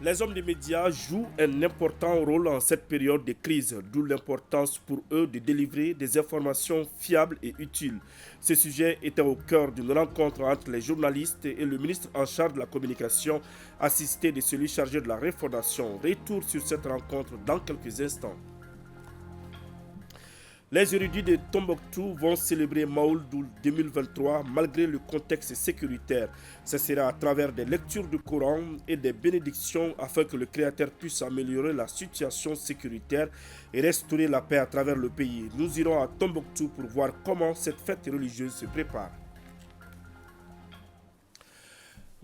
Les hommes des médias jouent un important rôle en cette période de crise, d'où l'importance pour eux de délivrer des informations fiables et utiles. Ce sujet était au cœur d'une rencontre entre les journalistes et le ministre en charge de la communication, assisté de celui chargé de la refondation. Retour sur cette rencontre dans quelques instants. Les érudits de Tombouctou vont célébrer Maouloud 2023 malgré le contexte sécuritaire. Ce sera à travers des lectures du Coran et des bénédictions afin que le Créateur puisse améliorer la situation sécuritaire et restaurer la paix à travers le pays. Nous irons à Tombouctou pour voir comment cette fête religieuse se prépare.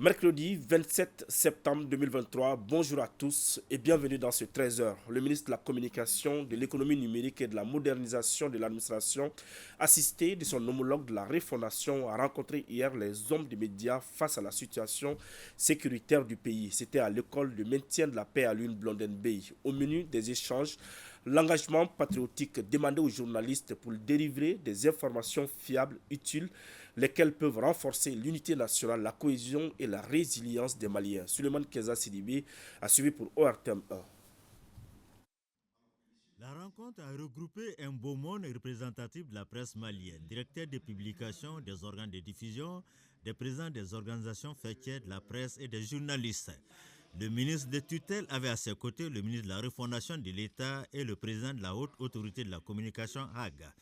Mercredi 27 septembre 2023, bonjour à tous et bienvenue dans ce 13h. Le ministre de la Communication, de l'Économie numérique et de la modernisation de l'administration, assisté de son homologue de la refondation, a rencontré hier les hommes des médias face à la situation sécuritaire du pays. C'était à l'école de maintien de la paix à l'une Blondin Bay. Au menu des échanges, l'engagement patriotique demandé aux journalistes pour délivrer des informations fiables, utiles, lesquelles peuvent renforcer l'unité nationale, la cohésion et la résilience des Maliens. Suleiman Keza Sidibé a suivi pour ORTM 1. La rencontre a regroupé un beau monde représentatif de la presse malienne, directeur des publications, des organes de diffusion, des présidents des organisations fêtières de la presse et des journalistes. Le ministre de tutelle avait à ses côtés le ministre de la refondation de l'État et le président de la haute autorité de la communication Haga.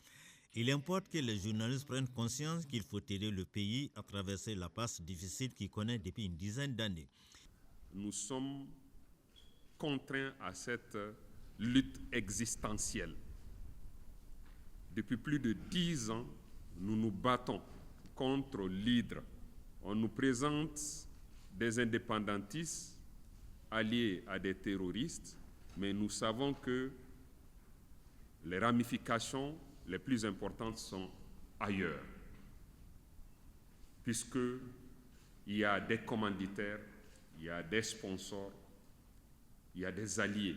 Il importe que les journalistes prennent conscience qu'il faut aider le pays à traverser la passe difficile qu'il connaît depuis une dizaine d'années. Nous sommes contraints à cette lutte existentielle. Depuis plus de 10 ans, nous nous battons contre l'hydre. On nous présente des indépendantistes alliés à des terroristes, mais nous savons que les ramifications les plus importantes sont ailleurs, puisqu'il y a des commanditaires, il y a des sponsors, il y a des alliés.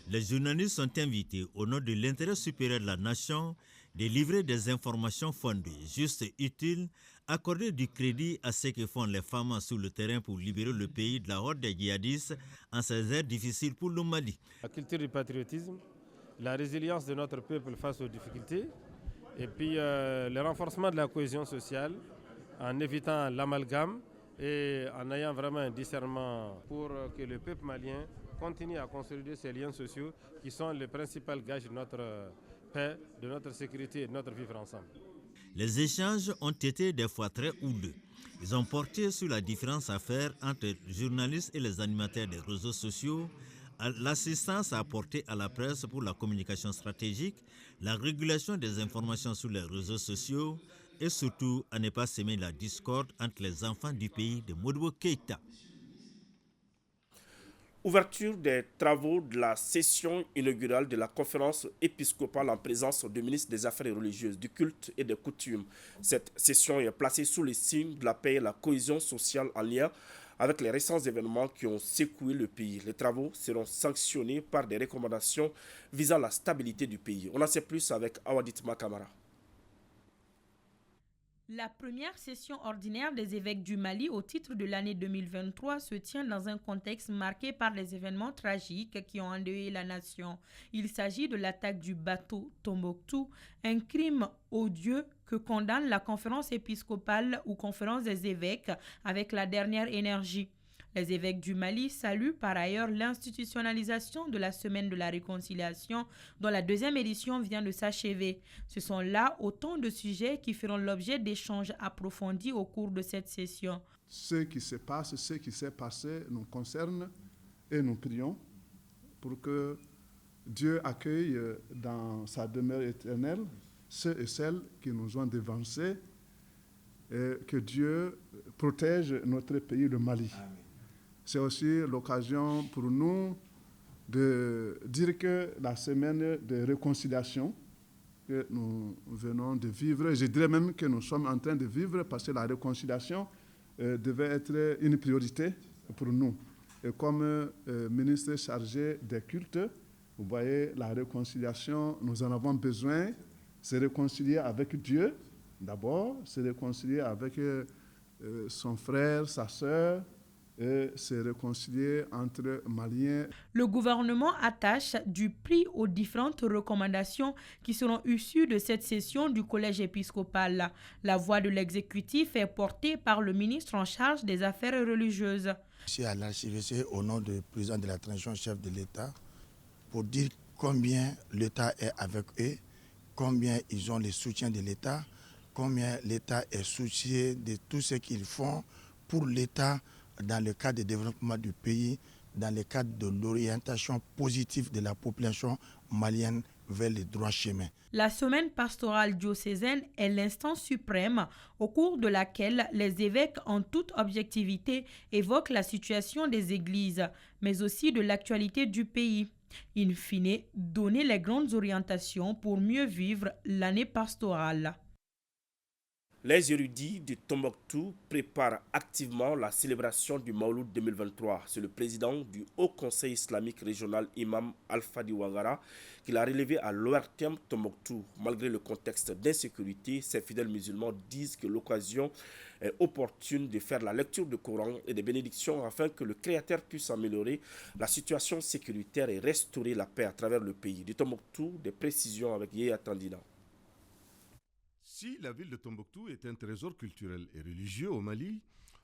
Les journalistes sont invités, au nom de l'intérêt supérieur de la nation, de livrer des informations fondées, justes et utiles, accorder du crédit à ce que font les femmes sur le terrain pour libérer le pays de la horde des djihadistes en ces heures difficiles pour le Mali. La culture du patriotisme, la résilience de notre peuple face aux difficultés, et puis le renforcement de la cohésion sociale en évitant l'amalgame et en ayant vraiment un discernement pour que le peuple malien continue à consolider ces liens sociaux qui sont le principal gage de notre paix, de notre sécurité et de notre vivre ensemble. Les échanges ont été des fois très houleux. Ils ont porté sur la différence à faire entre les journalistes et les animateurs des réseaux sociaux, l'assistance apportée à la presse pour la communication stratégique, la régulation des informations sur les réseaux sociaux et surtout à ne pas semer la discorde entre les enfants du pays de Modibo Keïta. Ouverture des travaux de la session inaugurale de la conférence épiscopale en présence du ministre des Affaires religieuses, du culte et des coutumes. Cette session est placée sous le signe de la paix et la cohésion sociale en lien avec les récents événements qui ont secoué le pays. Les travaux seront sanctionnés par des recommandations visant la stabilité du pays. On en sait plus avec Awadit Makamara. La première session ordinaire des évêques du Mali au titre de l'année 2023 se tient dans un contexte marqué par les événements tragiques qui ont endeuillé la nation. Il s'agit de l'attaque du bateau Tombouctou, un crime odieux que condamne la conférence épiscopale ou conférence des évêques avec la dernière énergie. Les évêques du Mali saluent par ailleurs l'institutionnalisation de la semaine de la réconciliation dont la deuxième édition vient de s'achever. Ce sont là autant de sujets qui feront l'objet d'échanges approfondis au cours de cette session. Ce qui se passe, ce qui s'est passé nous concerne et nous prions pour que Dieu accueille dans sa demeure éternelle ceux et celles qui nous ont devancés et que Dieu protège notre pays, le Mali. Amen. C'est aussi l'occasion pour nous de dire que la semaine de réconciliation que nous venons de vivre, je dirais même que nous sommes en train de vivre parce que la réconciliation devait être une priorité pour nous. Et comme ministre chargé des cultes, vous voyez, la réconciliation, nous en avons besoin, se réconcilier avec Dieu, d'abord, se réconcilier avec son frère, sa sœur, et se réconcilier entre Maliens. Le gouvernement attache du prix aux différentes recommandations qui seront issues de cette session du collège épiscopal. La voix de l'exécutif est portée par le ministre en charge des affaires religieuses. Je suis à l'archevêché au nom du président de la transition, chef de l'État, pour dire combien l'État est avec eux, combien ils ont le soutien de l'État, combien l'État est soucié de tout ce qu'ils font pour l'État dans le cadre du développement du pays, dans le cadre de l'orientation positive de la population malienne vers le droit chemin. La semaine pastorale diocésaine est l'instance suprême au cours de laquelle les évêques en toute objectivité évoquent la situation des églises, mais aussi de l'actualité du pays. In fine, donner les grandes orientations pour mieux vivre l'année pastorale. Les érudits de Tombouctou préparent activement la célébration du Mawlud 2023. C'est le président du Haut Conseil islamique régional, Imam Al-Fadi Ouaggara, qui l'a relevé à l'ORTM Tombouctou. Malgré le contexte d'insécurité, ces fidèles musulmans disent que l'occasion est opportune de faire la lecture du Coran et des bénédictions afin que le Créateur puisse améliorer la situation sécuritaire et restaurer la paix à travers le pays. De Tombouctou, des précisions avec Yéya Tandina. Si la ville de Tombouctou est un trésor culturel et religieux au Mali,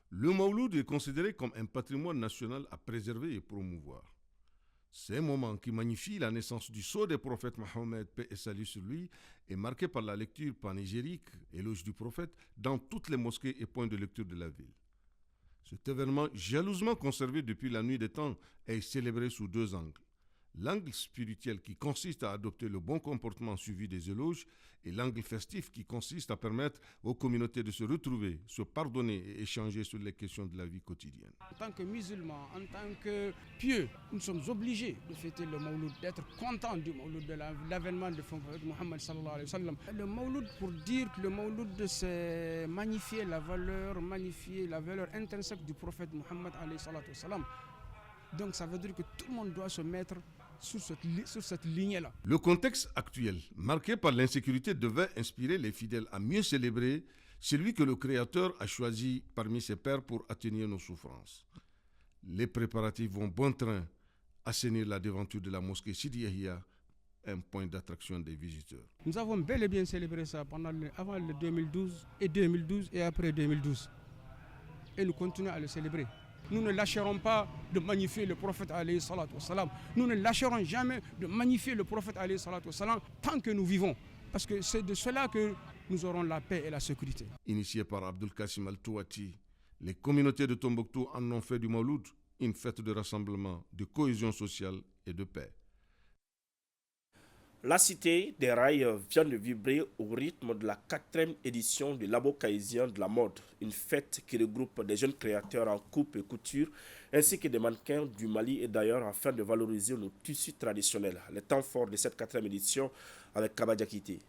le Mawlud est considéré comme un patrimoine national à préserver et promouvoir. C'est un moment qui magnifie la naissance du sceau des prophètes Mohammed, paix et salut sur lui, est marqué par la lecture panégyrique, éloge du prophète, dans toutes les mosquées et points de lecture de la ville. Cet événement, jalousement conservé depuis la nuit des temps, est célébré sous deux angles. L'angle spirituel qui consiste à adopter le bon comportement suivi des éloges et l'angle festif qui consiste à permettre aux communautés de se retrouver, se pardonner et échanger sur les questions de la vie quotidienne. En tant que musulmans, en tant que pieux, nous sommes obligés de fêter le Mawlud, d'être contents du Mawlud, de l'avènement de Mohammed sallallahu alayhi wa sallam. Le Mawlud, pour dire que le Mawlud, c'est magnifier la valeur intrinsèque du prophète Mohammed alayhi wa sallam. Donc ça veut dire que tout le monde doit se mettre sur cette lignée-là. Le contexte actuel, marqué par l'insécurité, devait inspirer les fidèles à mieux célébrer celui que le Créateur a choisi parmi ses pairs pour atténuer nos souffrances. Les préparatifs vont bon train assainir la devanture de la mosquée Sidi Yahya, un point d'attraction des visiteurs. Nous avons bel et bien célébré ça avant le 2012 et après 2012. Et nous continuons à le célébrer. Nous ne lâcherons pas de magnifier le prophète alayhi salatu wassalam. Nous ne lâcherons jamais de magnifier le prophète alayhi salatu wassalam tant que nous vivons. Parce que c'est de cela que nous aurons la paix et la sécurité. Initié par Abdul Kassim Al-Touati, les communautés de Tombouctou en ont fait du Mawlud une fête de rassemblement, de cohésion sociale et de paix. La cité des rails vient de vibrer au rythme de la 4e édition du Labo Kaysien de la mode, une fête qui regroupe des jeunes créateurs en coupe et couture, ainsi que des mannequins du Mali et d'ailleurs afin de valoriser nos tissus traditionnels. Les temps forts de cette 4e édition avec Kaba Diakité.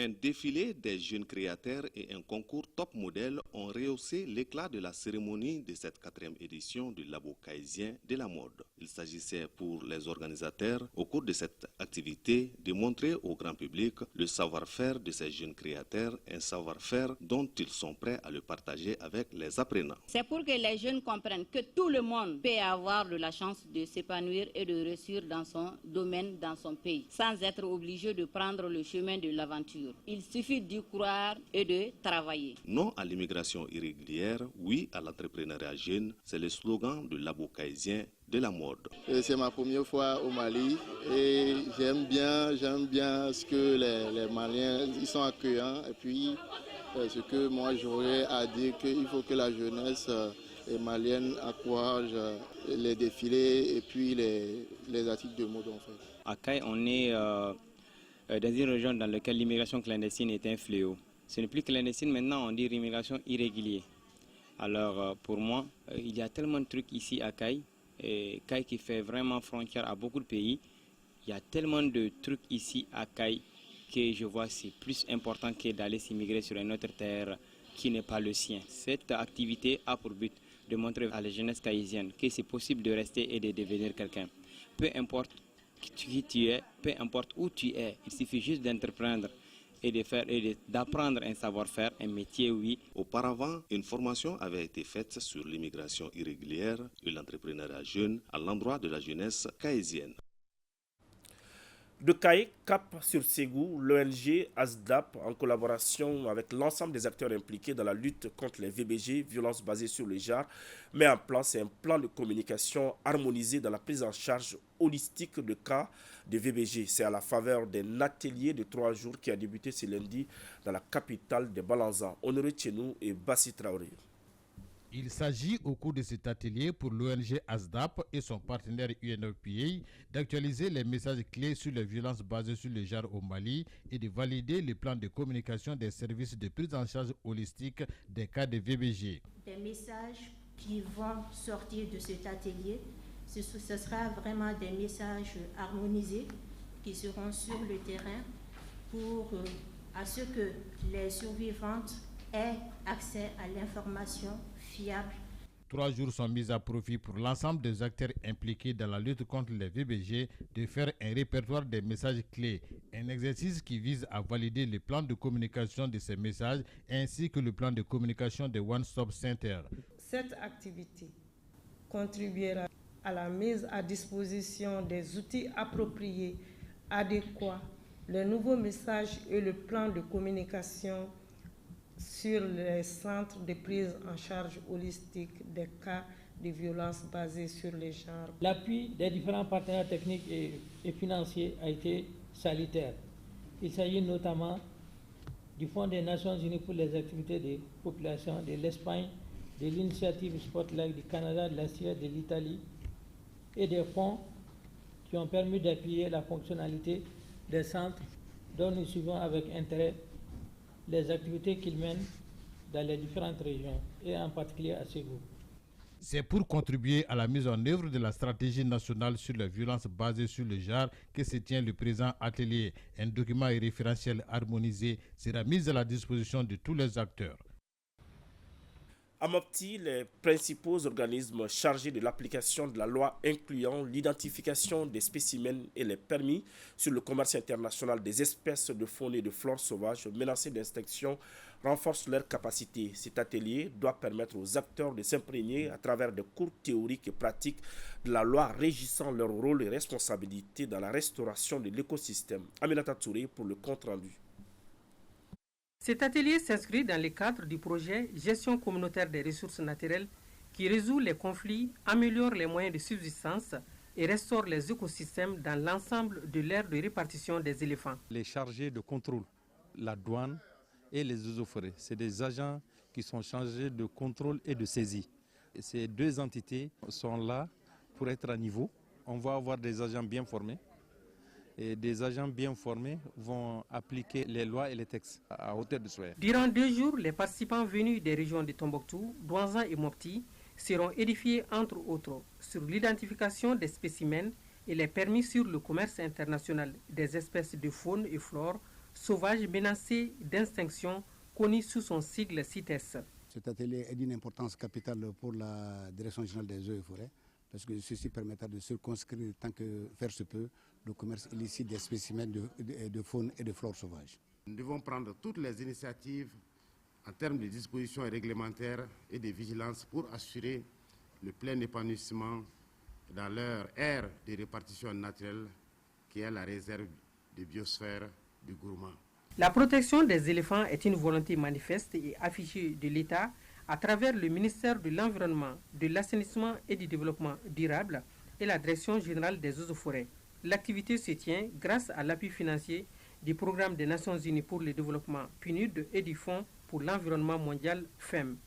Un défilé des jeunes créateurs et un concours top modèle ont rehaussé l'éclat de la cérémonie de cette 4e édition du Labo Kaysien de la mode. Il s'agissait pour les organisateurs, au cours de cette activité, de montrer au grand public le savoir-faire de ces jeunes créateurs, un savoir-faire dont ils sont prêts à le partager avec les apprenants. C'est pour que les jeunes comprennent que tout le monde peut avoir de la chance de s'épanouir et de réussir dans son domaine, dans son pays, sans être obligé de prendre le chemin de l'aventure. Il suffit d'y croire et de travailler. Non à l'immigration irrégulière, oui à l'entrepreneuriat jeune, c'est le slogan du Labo Kaysien de la mode. C'est ma première fois au Mali et j'aime bien ce que les Maliens ils sont accueillants et puis ce que moi j'aurais à dire qu'il faut que la jeunesse malienne encourage les défilés et puis les articles de mode en fait. À Kay, on est dans une région dans laquelle l'immigration clandestine est un fléau. Ce n'est plus clandestine, maintenant on dit immigration irrégulière. Alors pour moi, il y a tellement de trucs ici à Kay, et Kay qui fait vraiment frontière à beaucoup de pays. Il y a tellement de trucs ici à Kay que je vois c'est plus important que d'aller s'immigrer sur une autre terre qui n'est pas le sien. Cette activité a pour but de montrer à la jeunesse kaysienne que c'est possible de rester et de devenir quelqu'un. Peu importe qui tu es, peu importe où tu es, il suffit juste d'entreprendre et d'apprendre un savoir-faire, un métier, oui. Auparavant, une formation avait été faite sur l'immigration irrégulière et l'entrepreneuriat jeune à l'endroit de la jeunesse caïsienne. De Caï, Cap sur Ségou, l'ONG ASDAP, en collaboration avec l'ensemble des acteurs impliqués dans la lutte contre les VBG, violences basées sur le genre, met en place un plan de communication harmonisé dans la prise en charge holistique de cas de VBG. C'est à la faveur d'un atelier de 3 jours qui a débuté ce lundi dans la capitale de Balanza. Honoré Tchenou et Bassi Traoré. Il s'agit au cours de cet atelier pour l'ONG ASDAP et son partenaire UNFPA d'actualiser les messages clés sur les violences basées sur le genre au Mali et de valider le plan de communication des services de prise en charge holistique des cas de VBG. Des messages qui vont sortir de cet atelier, ce sera vraiment des messages harmonisés qui seront sur le terrain pour à ce que les survivantes aient accès à l'information fiable. 3 jours sont mis à profit pour l'ensemble des acteurs impliqués dans la lutte contre les VBG de faire un répertoire des messages clés, un exercice qui vise à valider le plan de communication de ces messages ainsi que le plan de communication de One Stop Center. Cette activité contribuera à la mise à disposition des outils appropriés, adéquats, les nouveaux messages et le plan de communication sur les centres de prise en charge holistique des cas de violences basées sur les genres. L'appui des différents partenaires techniques et financiers a été salutaire. Il s'agit notamment du Fonds des Nations Unies pour les activités des populations, de l'Espagne, de l'initiative Spotlight du Canada, de la Suède, de l'Italie et des fonds qui ont permis d'appuyer la fonctionnalité des centres dont nous suivons avec intérêt les activités qu'ils mènent dans les différentes régions et en particulier à Ségou. C'est pour contribuer à la mise en œuvre de la stratégie nationale sur les violences basées sur le genre que se tient le présent atelier. Un document et référentiel harmonisé sera mis à la disposition de tous les acteurs. À Mopti, les principaux organismes chargés de l'application de la loi incluant l'identification des spécimens et les permis sur le commerce international des espèces de faune et de flore sauvages menacées d'extinction renforcent leurs capacités. Cet atelier doit permettre aux acteurs de s'imprégner à travers des cours théoriques et pratiques de la loi régissant leur rôle et responsabilités dans la restauration de l'écosystème. Aminata Touré pour le compte-rendu. Cet atelier s'inscrit dans le cadre du projet Gestion communautaire des ressources naturelles qui résout les conflits, améliore les moyens de subsistance et restaure les écosystèmes dans l'ensemble de l'aire de répartition des éléphants. Les chargés de contrôle, la douane et les eaux-forêts, c'est des agents qui sont chargés de contrôle et de saisie. Et ces 2 entités sont là pour être à niveau. On va avoir des agents bien formés. Et des agents bien formés vont appliquer les lois et les textes à hauteur de souhait. Durant 2 jours, les participants venus des régions de Tombouctou, Douanza et Mopti seront édifiés entre autres sur l'identification des spécimens et les permis sur le commerce international des espèces de faune et flore sauvages menacées d'extinction connues sous son sigle CITES. Cet atelier est d'une importance capitale pour la Direction générale des eaux et forêts parce que ceci permettra de circonscrire tant que faire se peut le commerce illicite des spécimens de faune et de flore sauvages. Nous devons prendre toutes les initiatives en termes de dispositions réglementaires et de vigilance pour assurer le plein épanouissement dans leur aire de répartition naturelle qui est la réserve de biosphère du Gourmand. La protection des éléphants est une volonté manifeste et affichée de l'État à travers le ministère de l'Environnement, de l'Assainissement et du Développement durable et la Direction générale des eaux et forêts. L'activité se tient grâce à l'appui financier du Programme des Nations Unies pour le développement PNUD et du Fonds pour l'environnement mondial FEM.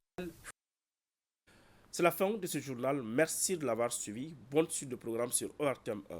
C'est la fin de ce journal. Merci de l'avoir suivi. Bonne suite de programme sur ORTM 1.